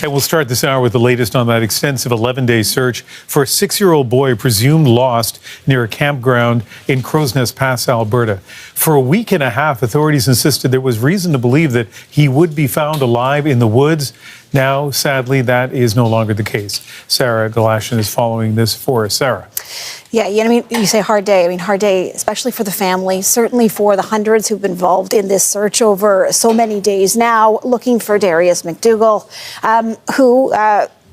And we'll start this hour with the latest on that extensive 11-day search for a 6-year-old boy presumed lost near a campground in Crowsnest Pass, Alberta. For a week and a half, authorities insisted there was reason to believe that he would be found alive in the woods. Now, sadly, that is no longer the case. Sarah Galashan is following this for us. Sarah. Yeah, you say hard day. Hard day, especially for the family, certainly for the hundreds who've been involved in this search over so many days now, looking for Darius Macdougall, who,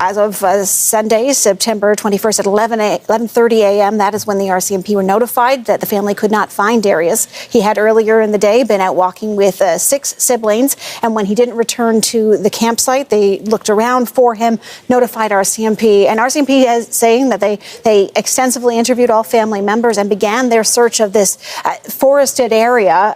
as of Sunday, September 21st at 11:30 a.m., that is when the RCMP were notified that the family could not find Darius. He had earlier in the day been out walking with 6 siblings, and when he didn't return to the campsite, they looked around for him, notified RCMP, and RCMP is saying that they extensively interviewed all family members and began their search of this forested area,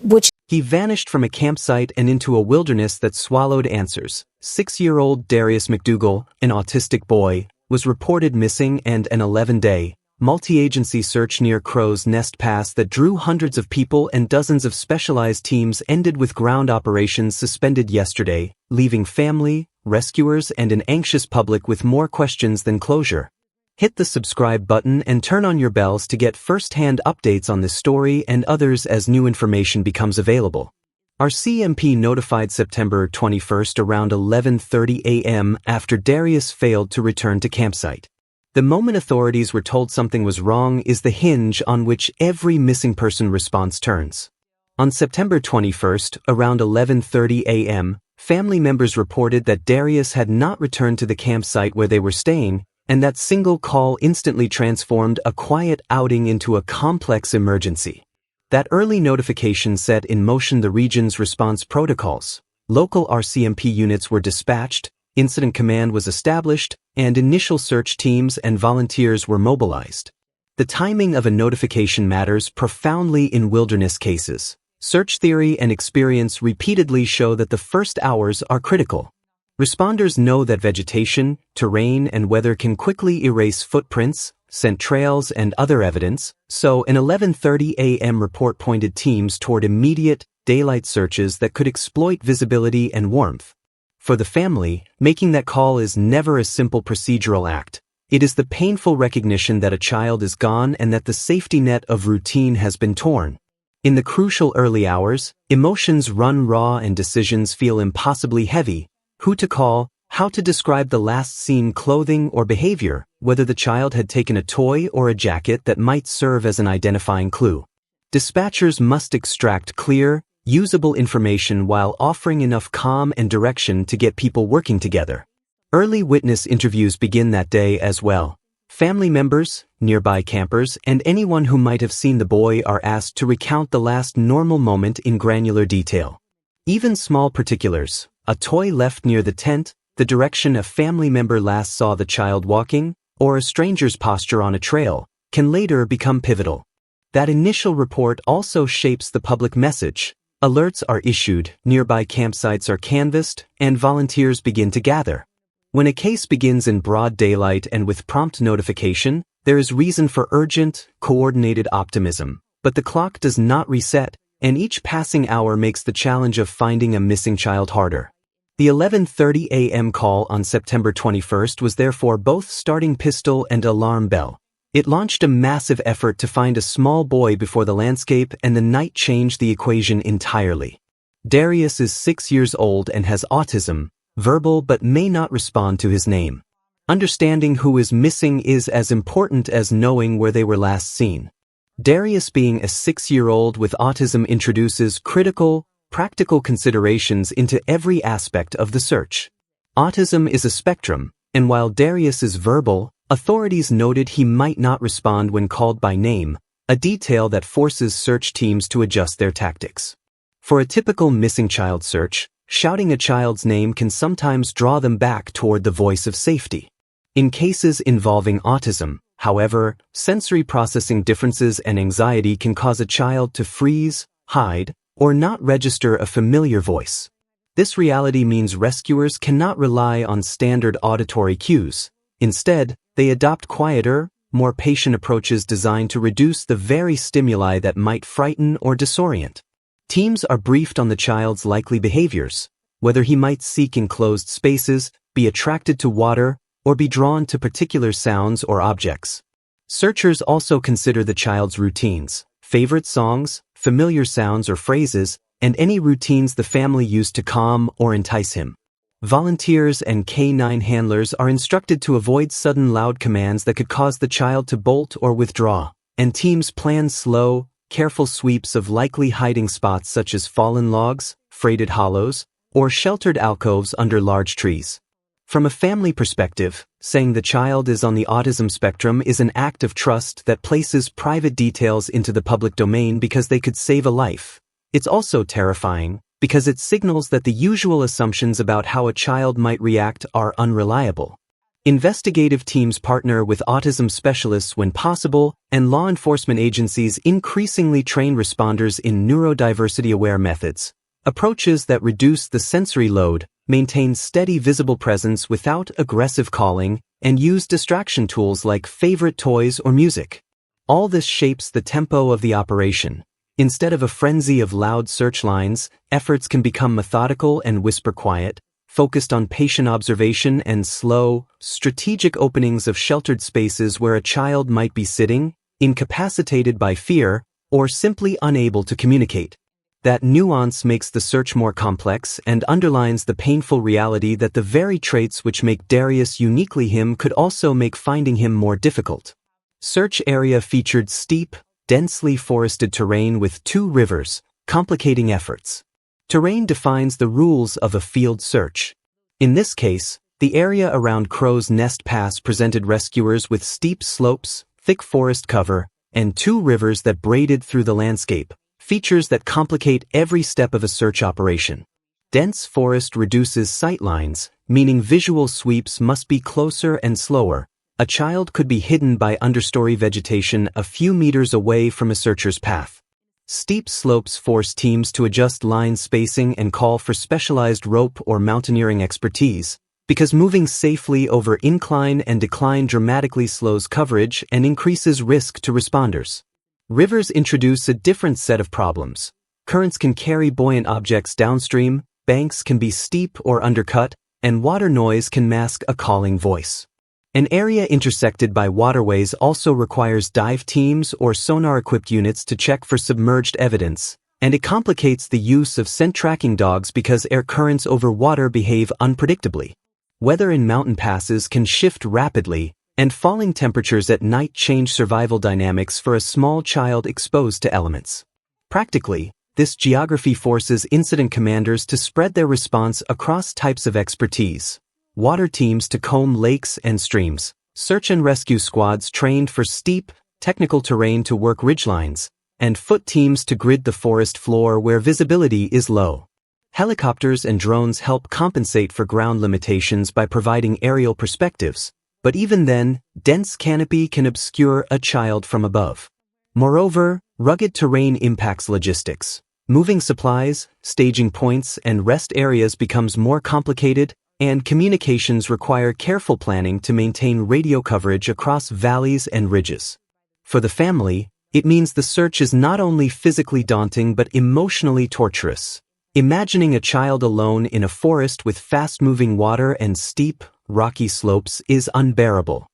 which... He vanished from a campsite and into a wilderness that swallowed answers. 6-year-old Darius Macdougall, an autistic boy, was reported missing, and an 11-day, multi-agency search near Crowsnest Pass that drew hundreds of people and dozens of specialized teams ended with ground operations suspended yesterday, leaving family, rescuers, and an anxious public with more questions than closure. Hit the subscribe button and turn on your bells to get first-hand updates on this story and others as new information becomes available. RCMP notified September 21st around 11:30 a.m. after Darius failed to return to campsite. The moment authorities were told something was wrong is the hinge on which every missing person response turns. On September 21st, around 11:30 a.m., family members reported that Darius had not returned to the campsite where they were staying, and that single call instantly transformed a quiet outing into a complex emergency. That early notification set in motion the region's response protocols. Local RCMP units were dispatched, incident command was established, and initial search teams and volunteers were mobilized. The timing of a notification matters profoundly in wilderness cases. Search theory and experience repeatedly show that the first hours are critical. Responders know that vegetation, terrain, and weather can quickly erase footprints, scent trails, and other evidence, so an 11:30 a.m. report pointed teams toward immediate, daylight searches that could exploit visibility and warmth. For the family, making that call is never a simple procedural act. It is the painful recognition that a child is gone and that the safety net of routine has been torn. In the crucial early hours, emotions run raw and decisions feel impossibly heavy. Who to call, how to describe the last seen clothing or behavior, whether the child had taken a toy or a jacket that might serve as an identifying clue. Dispatchers must extract clear, usable information while offering enough calm and direction to get people working together. Early witness interviews begin that day as well. Family members, nearby campers, and anyone who might have seen the boy are asked to recount the last normal moment in granular detail. Even small particulars, a toy left near the tent, the direction a family member last saw the child walking, or a stranger's posture on a trail, can later become pivotal. That initial report also shapes the public message. Alerts are issued, nearby campsites are canvassed, and volunteers begin to gather. When a case begins in broad daylight and with prompt notification, there is reason for urgent, coordinated optimism. But the clock does not reset, and each passing hour makes the challenge of finding a missing child harder. The 11:30 a.m. call on September 21st was therefore both starting pistol and alarm bell. It launched a massive effort to find a small boy before the landscape and the night changed the equation entirely. Darius is 6 years old and has autism, verbal but may not respond to his name. Understanding who is missing is as important as knowing where they were last seen. Darius being a 6-year-old with autism introduces critical, practical considerations into every aspect of the search. Autism is a spectrum, and while Darius is verbal, authorities noted he might not respond when called by name, a detail that forces search teams to adjust their tactics. For a typical missing child search, shouting a child's name can sometimes draw them back toward the voice of safety. In cases involving autism, however, sensory processing differences and anxiety can cause a child to freeze, hide, or not register a familiar voice. This reality means rescuers cannot rely on standard auditory cues. Instead, they adopt quieter, more patient approaches designed to reduce the very stimuli that might frighten or disorient. Teams are briefed on the child's likely behaviors, whether he might seek enclosed spaces, be attracted to water, or be drawn to particular sounds or objects. Searchers also consider the child's routines, favorite songs, familiar sounds or phrases, and any routines the family used to calm or entice him. Volunteers and K-9 handlers are instructed to avoid sudden loud commands that could cause the child to bolt or withdraw, and teams plan slow, careful sweeps of likely hiding spots such as fallen logs, freighted hollows, or sheltered alcoves under large trees. From a family perspective, saying the child is on the autism spectrum is an act of trust that places private details into the public domain because they could save a life. It's also terrifying because it signals that the usual assumptions about how a child might react are unreliable. Investigative teams partner with autism specialists when possible, and law enforcement agencies increasingly train responders in neurodiversity-aware methods, approaches that reduce the sensory load, maintain steady visible presence without aggressive calling, and use distraction tools like favorite toys or music. All this shapes the tempo of the operation. Instead of a frenzy of loud search lines, efforts can become methodical and whisper quiet, focused on patient observation and slow, strategic openings of sheltered spaces where a child might be sitting, incapacitated by fear, or simply unable to communicate. That nuance makes the search more complex and underlines the painful reality that the very traits which make Darius uniquely him could also make finding him more difficult. Search area featured steep, densely forested terrain with 2 rivers, complicating efforts. Terrain defines the rules of a field search. In this case, the area around Crowsnest Pass presented rescuers with steep slopes, thick forest cover, and 2 rivers that braided through the landscape, features that complicate every step of a search operation. Dense forest reduces sight lines, meaning visual sweeps must be closer and slower. A child could be hidden by understory vegetation a few meters away from a searcher's path. Steep slopes force teams to adjust line spacing and call for specialized rope or mountaineering expertise, because moving safely over incline and decline dramatically slows coverage and increases risk to responders. Rivers introduce a different set of problems. Currents can carry buoyant objects downstream, banks can be steep or undercut, and water noise can mask a calling voice. An area intersected by waterways also requires dive teams or sonar-equipped units to check for submerged evidence, and it complicates the use of scent tracking dogs because air currents over water behave unpredictably. Weather in mountain passes can shift rapidly, and falling temperatures at night change survival dynamics for a small child exposed to elements. Practically, this geography forces incident commanders to spread their response across types of expertise. Water teams to comb lakes and streams, search and rescue squads trained for steep, technical terrain to work ridgelines, and foot teams to grid the forest floor where visibility is low. Helicopters and drones help compensate for ground limitations by providing aerial perspectives, but even then, dense canopy can obscure a child from above. Moreover, rugged terrain impacts logistics. Moving supplies, staging points, and rest areas becomes more complicated, and communications require careful planning to maintain radio coverage across valleys and ridges. For the family, it means the search is not only physically daunting but emotionally torturous. Imagining a child alone in a forest with fast-moving water and steep, rocky slopes is unbearable.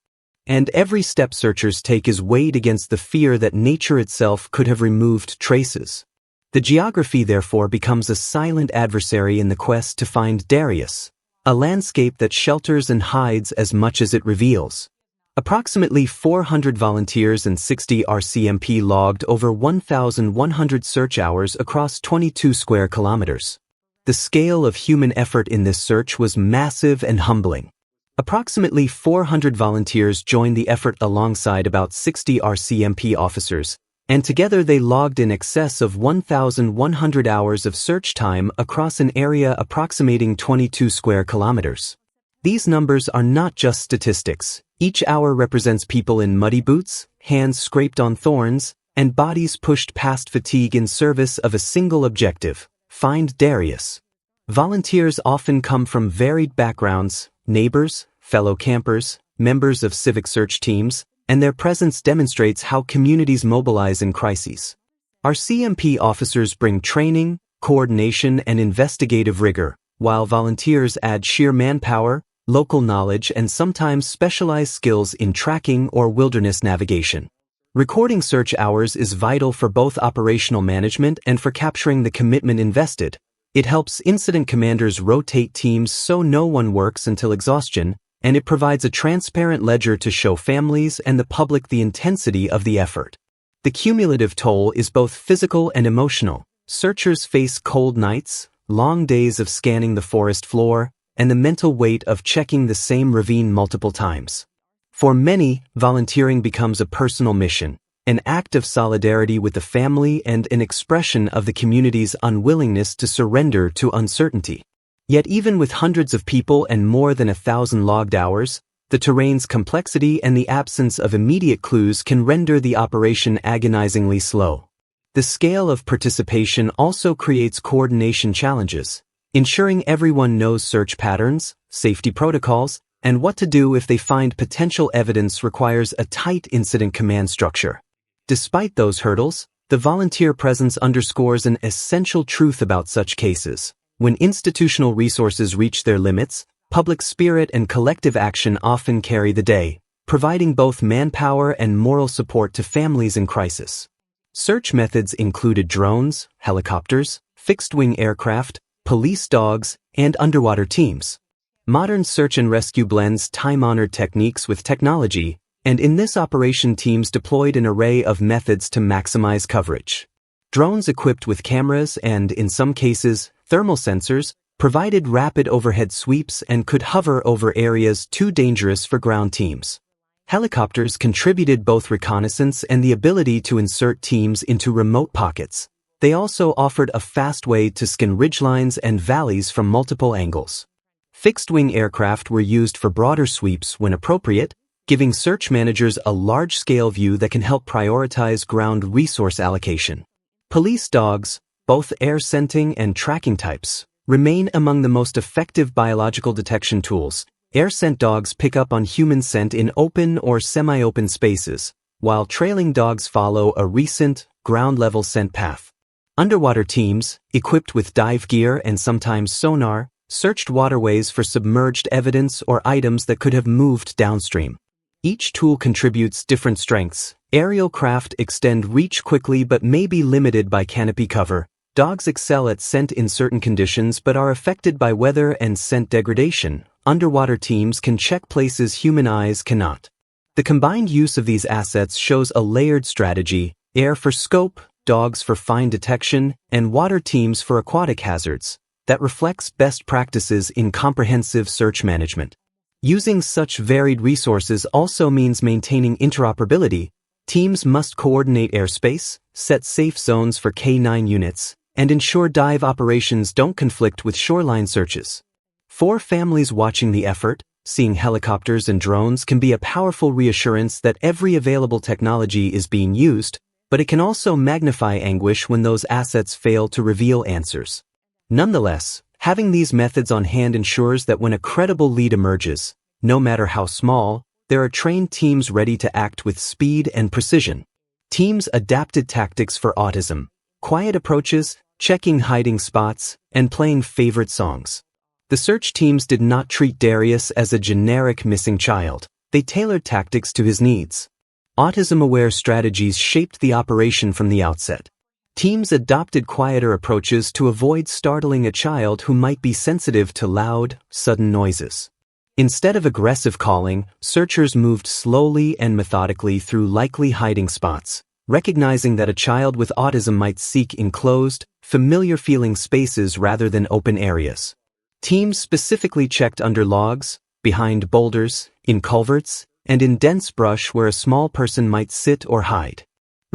And every step searchers take is weighed against the fear that nature itself could have removed traces. The geography therefore becomes a silent adversary in the quest to find Darius, a landscape that shelters and hides as much as it reveals. Approximately 400 volunteers and 60 RCMP logged over 1,100 search hours across 22 square kilometers. The scale of human effort in this search was massive and humbling. Approximately 400 volunteers joined the effort alongside about 60 RCMP officers, and together they logged in excess of 1,100 hours of search time across an area approximating 22 square kilometers. These numbers are not just statistics. Each hour represents people in muddy boots, hands scraped on thorns, and bodies pushed past fatigue in service of a single objective: find Darius. Volunteers often come from varied backgrounds: neighbors, fellow campers, members of civic search teams, and their presence demonstrates how communities mobilize in crises. RCMP officers bring training, coordination, and investigative rigor, while volunteers add sheer manpower, local knowledge, and sometimes specialized skills in tracking or wilderness navigation. Recording search hours is vital for both operational management and for capturing the commitment invested. It helps incident commanders rotate teams so no one works until exhaustion, and it provides a transparent ledger to show families and the public the intensity of the effort. The cumulative toll is both physical and emotional. Searchers face cold nights, long days of scanning the forest floor, and the mental weight of checking the same ravine multiple times. For many, volunteering becomes a personal mission, an act of solidarity with the family and an expression of the community's unwillingness to surrender to uncertainty. Yet even with hundreds of people and more than 1,000 logged hours, the terrain's complexity and the absence of immediate clues can render the operation agonizingly slow. The scale of participation also creates coordination challenges, ensuring everyone knows search patterns, safety protocols, and what to do if they find potential evidence requires a tight incident command structure. Despite those hurdles, the volunteer presence underscores an essential truth about such cases. When institutional resources reach their limits, public spirit and collective action often carry the day, providing both manpower and moral support to families in crisis. Search methods included drones, helicopters, fixed-wing aircraft, police dogs, and underwater teams. Modern search and rescue blends time-honored techniques with technology, and in this operation teams deployed an array of methods to maximize coverage. Drones equipped with cameras and, in some cases, thermal sensors, provided rapid overhead sweeps and could hover over areas too dangerous for ground teams. Helicopters contributed both reconnaissance and the ability to insert teams into remote pockets. They also offered a fast way to scan ridgelines and valleys from multiple angles. Fixed-wing aircraft were used for broader sweeps when appropriate, giving search managers a large-scale view that can help prioritize ground resource allocation. Police dogs, both air scenting and tracking types, remain among the most effective biological detection tools. Air scent dogs pick up on human scent in open or semi-open spaces, while trailing dogs follow a recent, ground-level scent path. Underwater teams, equipped with dive gear and sometimes sonar, searched waterways for submerged evidence or items that could have moved downstream. Each tool contributes different strengths. Aerial craft extend reach quickly but may be limited by canopy cover. Dogs excel at scent in certain conditions but are affected by weather and scent degradation. Underwater teams can check places human eyes cannot. The combined use of these assets shows a layered strategy: air for scope, dogs for fine detection, and water teams for aquatic hazards, that reflects best practices in comprehensive search management. Using such varied resources also means maintaining interoperability. Teams must coordinate airspace, set safe zones for K9 units, and ensure dive operations don't conflict with shoreline searches. For families watching the effort, seeing helicopters and drones can be a powerful reassurance that every available technology is being used, but it can also magnify anguish when those assets fail to reveal answers. Nonetheless, having these methods on hand ensures that when a credible lead emerges, no matter how small, there are trained teams ready to act with speed and precision. Teams adapted tactics for autism, quiet approaches, checking hiding spots, and playing favorite songs. The search teams did not treat Darius as a generic missing child. They tailored tactics to his needs. Autism-aware strategies shaped the operation from the outset. Teams adopted quieter approaches to avoid startling a child who might be sensitive to loud, sudden noises. Instead of aggressive calling, searchers moved slowly and methodically through likely hiding spots, recognizing that a child with autism might seek enclosed, familiar-feeling spaces rather than open areas. Teams specifically checked under logs, behind boulders, in culverts, and in dense brush where a small person might sit or hide.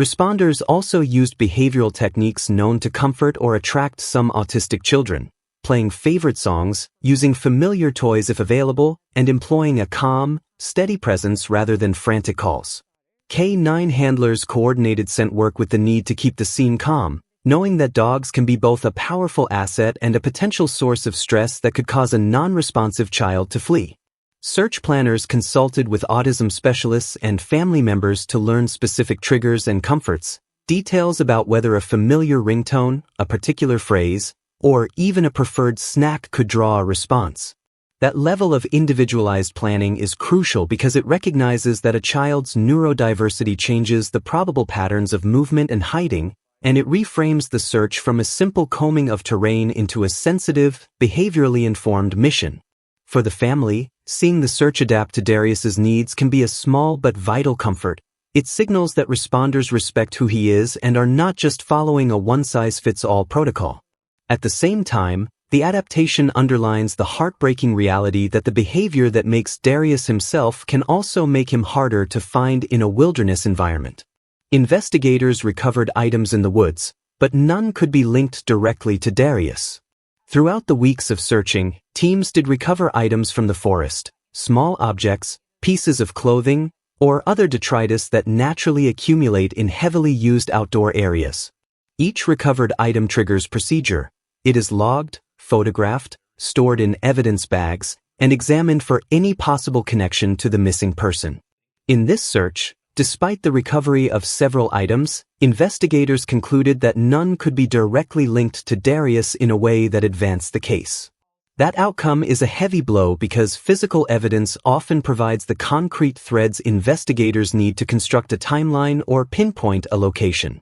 Responders also used behavioral techniques known to comfort or attract some autistic children, playing favorite songs, using familiar toys if available, and employing a calm, steady presence rather than frantic calls. K9 handlers coordinated scent work with the need to keep the scene calm, knowing that dogs can be both a powerful asset and a potential source of stress that could cause a non-responsive child to flee. Search planners consulted with autism specialists and family members to learn specific triggers and comforts, details about whether a familiar ringtone, a particular phrase, or even a preferred snack could draw a response. That level of individualized planning is crucial because it recognizes that a child's neurodiversity changes the probable patterns of movement and hiding, and it reframes the search from a simple combing of terrain into a sensitive, behaviorally informed mission. For the family, seeing the search adapt to Darius's needs can be a small but vital comfort. It signals that responders respect who he is and are not just following a one-size-fits-all protocol. At the same time, the adaptation underlines the heartbreaking reality that the behavior that makes Darius himself can also make him harder to find in a wilderness environment. Investigators recovered items in the woods, but none could be linked directly to Darius. Throughout the weeks of searching, teams did recover items from the forest, small objects, pieces of clothing, or other detritus that naturally accumulate in heavily used outdoor areas. Each recovered item triggers procedure. It is logged, photographed, stored in evidence bags, and examined for any possible connection to the missing person. In this search, despite the recovery of several items, investigators concluded that none could be directly linked to Darius in a way that advanced the case. That outcome is a heavy blow because physical evidence often provides the concrete threads investigators need to construct a timeline or pinpoint a location.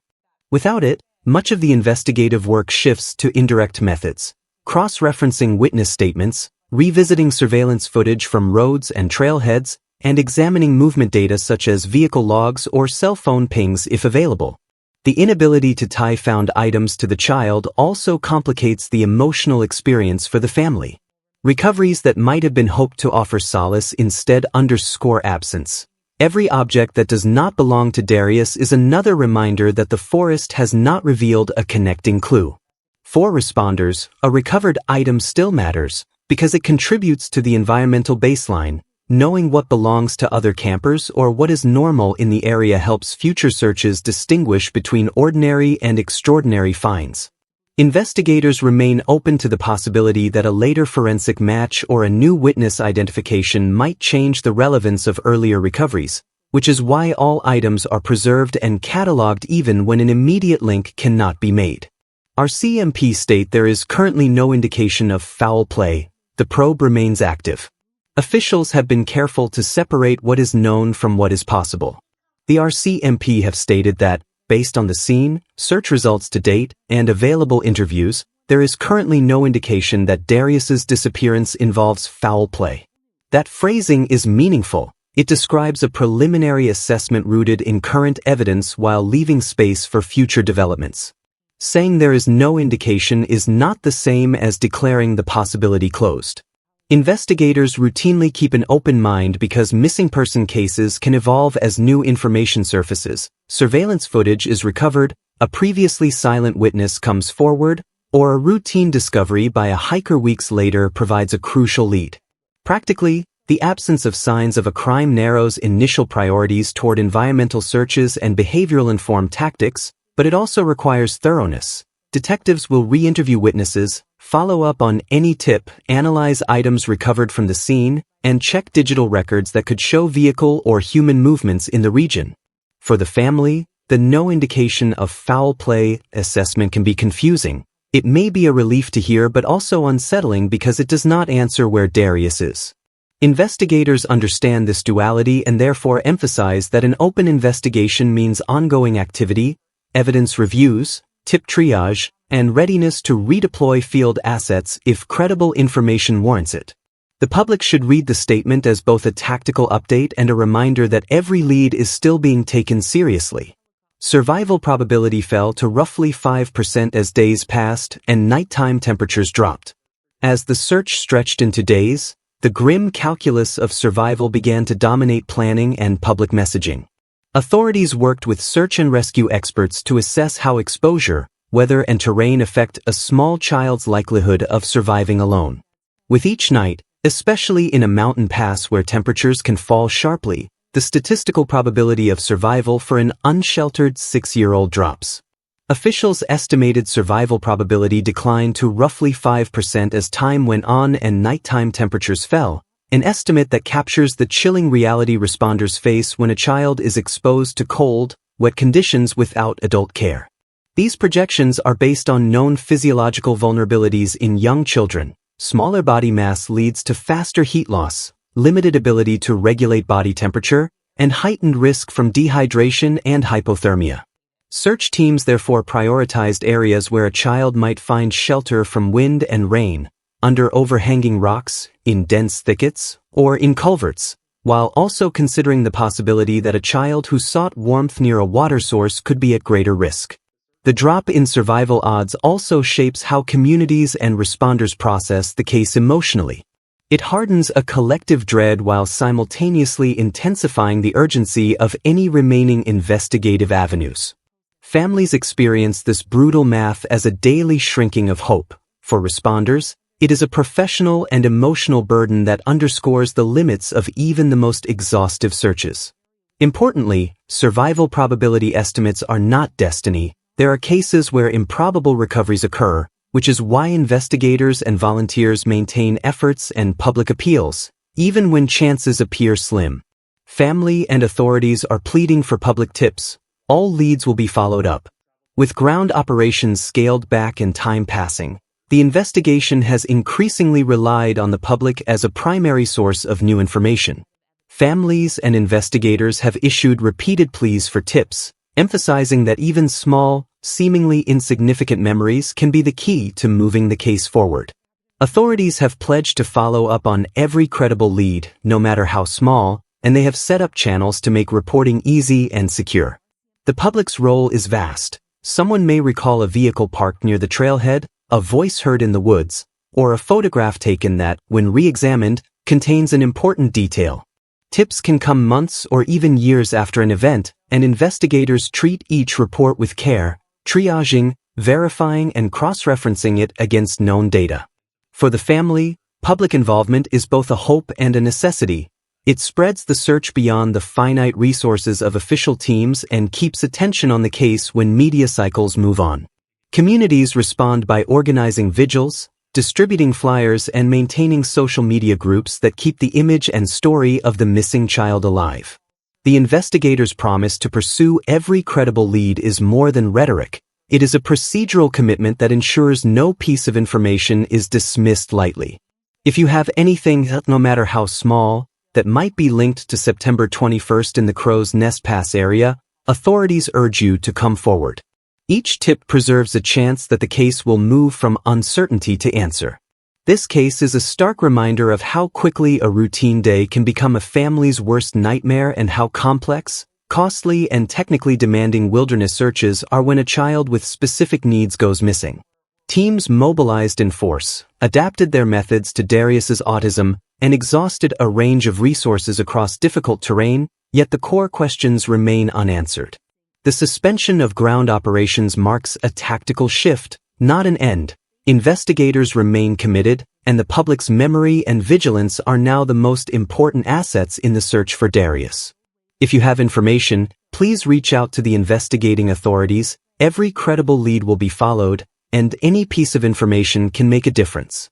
Without it, much of the investigative work shifts to indirect methods, cross-referencing witness statements, revisiting surveillance footage from roads and trailheads, and examining movement data such as vehicle logs or cell phone pings if available. The inability to tie found items to the child also complicates the emotional experience for the family. Recoveries that might have been hoped to offer solace instead underscore absence. Every object that does not belong to Darius is another reminder that the forest has not revealed a connecting clue. For responders, a recovered item still matters because it contributes to the environmental baseline. Knowing what belongs to other campers or what is normal in the area helps future searches distinguish between ordinary and extraordinary finds. Investigators remain open to the possibility that a later forensic match or a new witness identification might change the relevance of earlier recoveries, which is why all items are preserved and cataloged even when an immediate link cannot be made. RCMP state there is currently no indication of foul play. The probe remains active. Officials have been careful to separate what is known from what is possible. The RCMP have stated that, based on the scene, search results to date, and available interviews, there is currently no indication that Darius's disappearance involves foul play. That phrasing is meaningful. It describes a preliminary assessment rooted in current evidence while leaving space for future developments. Saying there is no indication is not the same as declaring the possibility closed. Investigators routinely keep an open mind because missing person cases can evolve as new information surfaces, surveillance footage is recovered, a previously silent witness comes forward, or a routine discovery by a hiker weeks later provides a crucial lead. Practically, the absence of signs of a crime narrows initial priorities toward environmental searches and behavioral-informed tactics, but it also requires thoroughness. Detectives will re-interview witnesses, follow up on any tip, analyze items recovered from the scene, and check digital records that could show vehicle or human movements in the region. For the family, the no indication of foul play assessment can be confusing. It may be a relief to hear but also unsettling because it does not answer where Darius is. Investigators understand this duality and therefore emphasize that an open investigation means ongoing activity, evidence reviews, tip triage, and readiness to redeploy field assets if credible information warrants it. The public should read the statement as both a tactical update and a reminder that every lead is still being taken seriously. Survival probability fell to roughly 5% as days passed and nighttime temperatures dropped. As the search stretched into days, the grim calculus of survival began to dominate planning and public messaging. Authorities worked with search and rescue experts to assess how exposure, weather, and terrain affect a small child's likelihood of surviving alone. With each night, especially in a mountain pass where temperatures can fall sharply, the statistical probability of survival for an unsheltered 6-year-old drops. Officials estimated survival probability declined to roughly 5% as time went on and nighttime temperatures fell, an estimate that captures the chilling reality responders face when a child is exposed to cold, wet conditions without adult care. These projections are based on known physiological vulnerabilities in young children. Smaller body mass leads to faster heat loss, limited ability to regulate body temperature, and heightened risk from dehydration and hypothermia. Search teams therefore prioritized areas where a child might find shelter from wind and rain, under overhanging rocks, in dense thickets, or in culverts, while also considering the possibility that a child who sought warmth near a water source could be at greater risk. The drop in survival odds also shapes how communities and responders process the case emotionally. It hardens a collective dread while simultaneously intensifying the urgency of any remaining investigative avenues. Families experience this brutal math as a daily shrinking of hope. For responders, it is a professional and emotional burden that underscores the limits of even the most exhaustive searches. Importantly, survival probability estimates are not destiny. There are cases where improbable recoveries occur, which is why investigators and volunteers maintain efforts and public appeals, even when chances appear slim. Family and authorities are pleading for public tips. All leads will be followed up. With ground operations scaled back and time passing, the investigation has increasingly relied on the public as a primary source of new information. Families and investigators have issued repeated pleas for tips, emphasizing that even small, seemingly insignificant memories can be the key to moving the case forward. Authorities have pledged to follow up on every credible lead, no matter how small, and they have set up channels to make reporting easy and secure. The public's role is vast. Someone may recall a vehicle parked near the trailhead, a voice heard in the woods, or a photograph taken that, when re-examined, contains an important detail. Tips can come months or even years after an event, and investigators treat each report with care, triaging, verifying, and cross-referencing it against known data. For the family, public involvement is both a hope and a necessity. It spreads the search beyond the finite resources of official teams and keeps attention on the case when media cycles move on. Communities respond by organizing vigils, distributing flyers, and maintaining social media groups that keep the image and story of the missing child alive. The investigators' promise to pursue every credible lead is more than rhetoric. It is a procedural commitment that ensures no piece of information is dismissed lightly. If you have anything, no matter how small, that might be linked to September 21st in the Crowsnest Pass area, authorities urge you to come forward. Each tip preserves a chance that the case will move from uncertainty to answer. This case is a stark reminder of how quickly a routine day can become a family's worst nightmare and how complex, costly, and technically demanding wilderness searches are when a child with specific needs goes missing. Teams mobilized in force, adapted their methods to Darius's autism, and exhausted a range of resources across difficult terrain, yet the core questions remain unanswered. The suspension of ground operations marks a tactical shift, not an end. Investigators remain committed, and the public's memory and vigilance are now the most important assets in the search for Darius. If you have information, please reach out to the investigating authorities. Every credible lead will be followed, and any piece of information can make a difference.